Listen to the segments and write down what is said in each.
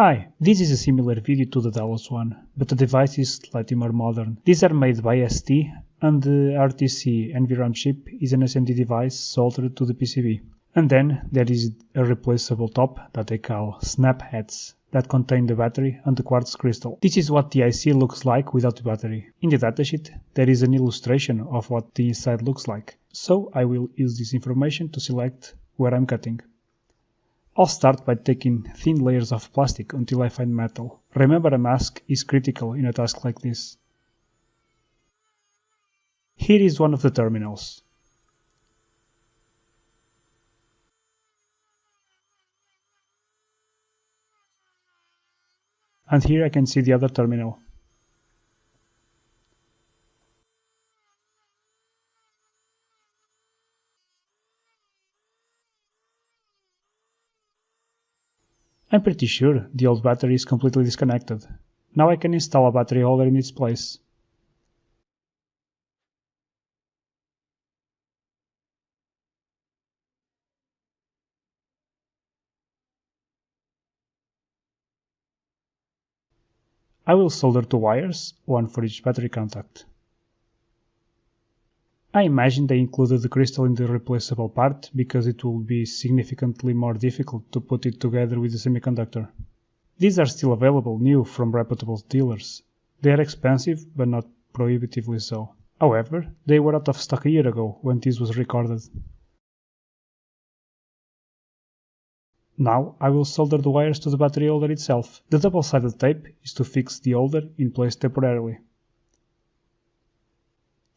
Hi, this is a similar video to the Dallas one, but the device is slightly more modern. These are made by ST, and the RTC NVRAM chip is an SMD device soldered to the PCB. And then there is a replaceable top that they call snap heads that contain the battery and the quartz crystal. This is what the IC looks like without the battery. In the datasheet there is an illustration of what the inside looks like, so I will use this information to select where I'm cutting. I'll start by taking thin layers of plastic until I find metal. Remember, a mask is critical in a task like this. Here is one of the terminals. And here I can see the other terminal. I'm pretty sure the old battery is completely disconnected. Now I can install a battery holder in its place. I will solder two wires, one for each battery contact. I imagine they included the crystal in the replaceable part because it will be significantly more difficult to put it together with the semiconductor. These are still available new from reputable dealers. They are expensive, but not prohibitively so. However, they were out of stock a year ago when this was recorded. Now I will solder the wires to the battery holder itself. The double-sided tape is to fix the holder in place temporarily.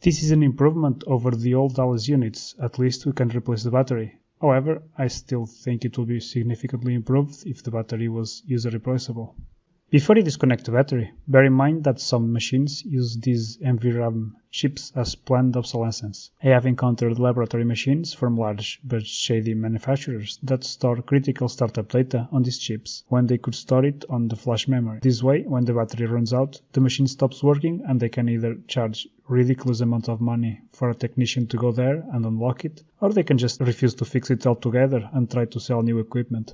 This is an improvement over the old Dallas units, at least we can replace the battery. However, I still think it will be significantly improved if the battery was user replaceable. Before you disconnect the battery, bear in mind that some machines use these NVRAM chips as planned obsolescence. I have encountered laboratory machines from large but shady manufacturers that store critical startup data on these chips when they could store it on the flash memory. This way, when the battery runs out, the machine stops working and they can either charge ridiculous amount of money for a technician to go there and unlock it, or they can just refuse to fix it altogether and try to sell new equipment.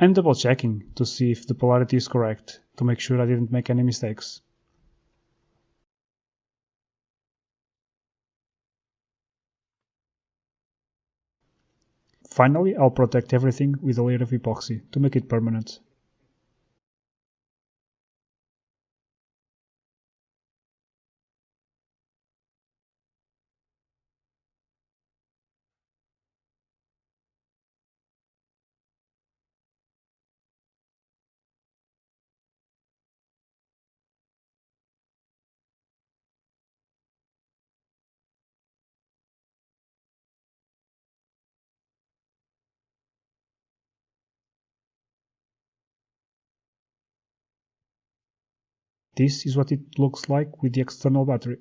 I'm double checking to see if the polarity is correct, to make sure I didn't make any mistakes. Finally, I'll protect everything with a layer of epoxy to make it permanent. This is what it looks like with the external battery.